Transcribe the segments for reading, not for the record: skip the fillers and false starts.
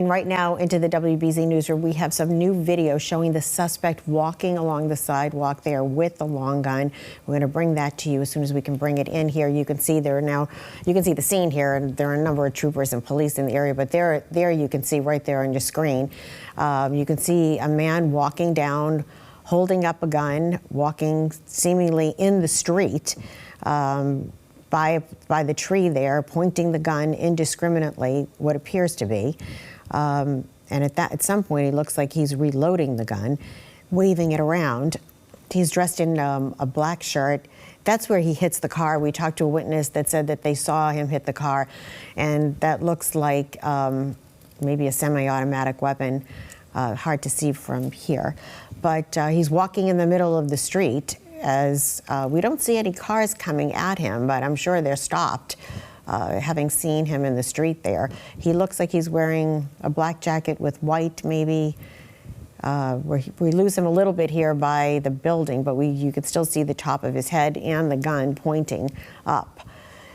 Right now into the WBZ newsroom, we have some new video showing the suspect walking along the sidewalk there with the long gun. We're going to bring that to you as soon as we can bring it in here. You can see you can see the scene here, and there are a number of troopers and police in the area, but there you can see right there on your screen. You can see a man walking down, holding up a gun, walking seemingly in the street. By the tree there, pointing the gun indiscriminately, what appears to be. And at some point, it looks like he's reloading the gun, waving it around. He's dressed in a black shirt. That's where he hits the car. We talked to a witness that said that they saw him hit the car, and that looks like maybe a semi-automatic weapon. Hard to see from here. But he's walking in the middle of the street, as we don't see any cars coming at him, but I'm sure they're stopped, having seen him in the street there. He looks like he's wearing a black jacket with white, maybe. We lose him a little bit here by the building, but you could still see the top of his head and the gun pointing up.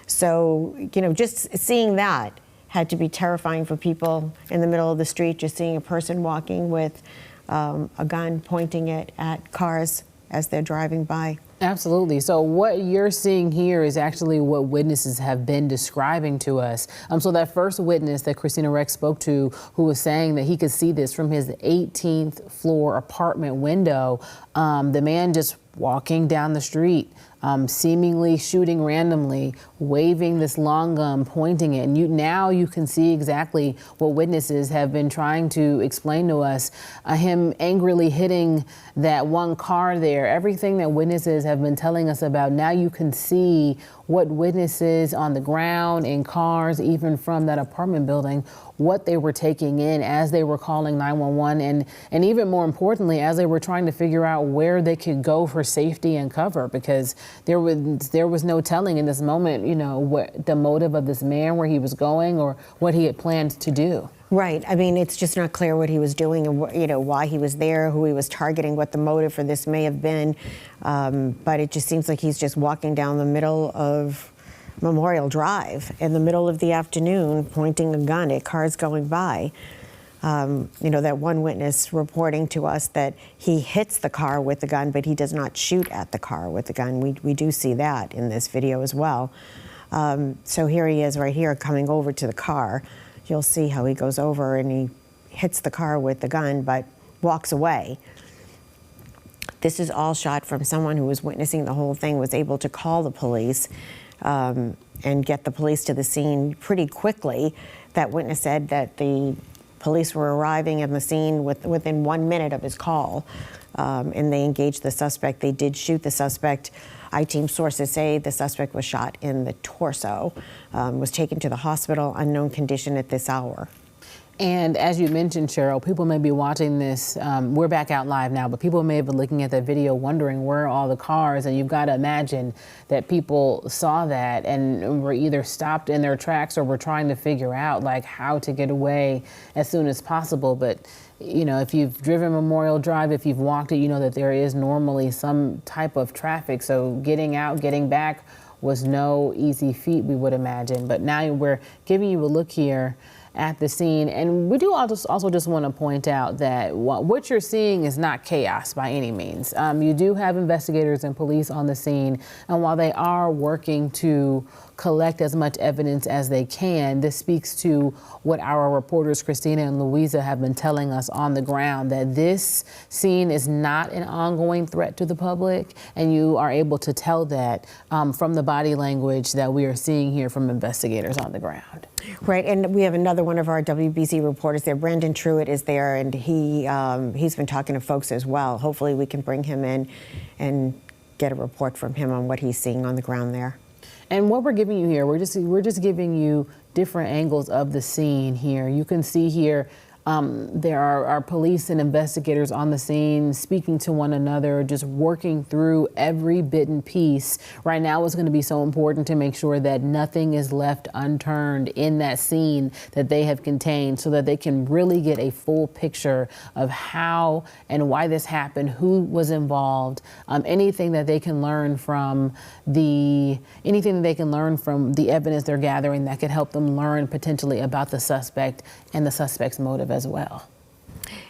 So, you know, just seeing that had to be terrifying for people in the middle of the street, just seeing a person walking with a gun pointing it at cars as they're driving by. Absolutely. So what you're seeing here is actually what witnesses have been describing to us. So that first witness that Christina Rex spoke to, who was saying that he could see this from his 18th floor apartment window, the man just walking down the street, seemingly shooting randomly, waving this long gun, pointing it. And now you can see exactly what witnesses have been trying to explain to us. Him angrily hitting that one car there, everything that witnesses have been telling us about. Now you can see what witnesses on the ground, in cars, even from that apartment building, what they were taking in as they were calling 911, and even more importantly, as they were trying to figure out where they could go for safety and cover, because there was no telling in this moment, you know, what the motive of this man, where he was going, or what he had planned to do. Right. I mean, it's just not clear what he was doing and, you know, why he was there, who he was targeting, what the motive for this may have been. But it just seems like he's just walking down the middle of Memorial Drive in the middle of the afternoon, pointing a gun at cars going by. You know, that one witness reporting to us that he hits the car with the gun, but he does not shoot at the car with the gun. We do see that in this video as well. So here he is right here coming over to the car. You'll see how he goes over and he hits the car with the gun, but walks away. This is all shot from someone who was witnessing the whole thing, was able to call the police and get the police to the scene pretty quickly. That witness said that the police were arriving at the scene within 1 minute of his call, and they engaged the suspect. They did shoot the suspect. I-team sources say the suspect was shot in the torso, was taken to the hospital, unknown condition at this hour. And as you mentioned, Cheryl, people may be watching this. We're back out live now, but people may have been looking at that video wondering where are all the cars. And you've got to imagine that people saw that and were either stopped in their tracks or were trying to figure out like how to get away as soon as possible. But you know, if you've driven Memorial Drive, if you've walked it, you know that there is normally some type of traffic. So getting out, getting back was no easy feat, we would imagine. But now we're giving you a look here at the scene. And we do also just want to point out that what you're seeing is not chaos by any means. You do have investigators and police on the scene, and while they are working to collect as much evidence as they can, this speaks to what our reporters Christina and Louisa have been telling us on the ground, that this scene is not an ongoing threat to the public, and you are able to tell that from the body language that we are seeing here from investigators on the ground. Right, and we have another one of our WBZ reporters there. Brandon Truitt is there, and he's been talking to folks as well. Hopefully we can bring him in and get a report from him on what he's seeing on the ground there. And what we're giving you here, we're just giving you different angles of the scene here. You can see here There are police and investigators on the scene speaking to one another, just working through every bit and piece. Right now, it's going to be so important to make sure that nothing is left unturned in that scene that they have contained, so that they can really get a full picture of how and why this happened, who was involved, anything that they can learn from the evidence they're gathering that could help them learn potentially about the suspect and the suspect's motive as well.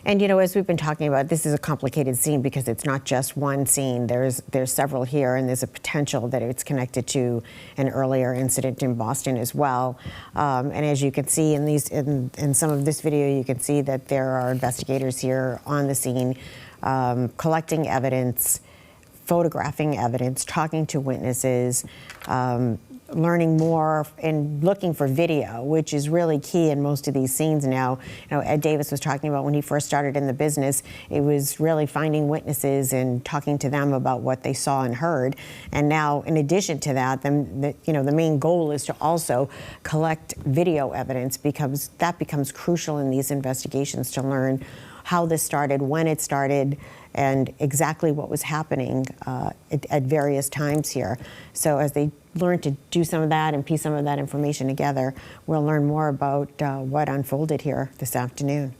And you know, as we've been talking about, this is a complicated scene because it's not just one scene. There's several here, and there's a potential that it's connected to an earlier incident in Boston as well. And as you can see in some of this video, you can see that there are investigators here on the scene, collecting evidence, photographing evidence, talking to witnesses, learning more and looking for video, which is really key in most of these scenes now. You know, Ed Davis was talking about when he first started in the business, it was really finding witnesses and talking to them about what they saw and heard. And now, in addition to that, the main goal is to also collect video evidence, because that becomes crucial in these investigations to learn how this started, when it started, and exactly what was happening at various times here. So as they learn to do some of that and piece some of that information together, we'll learn more about what unfolded here this afternoon.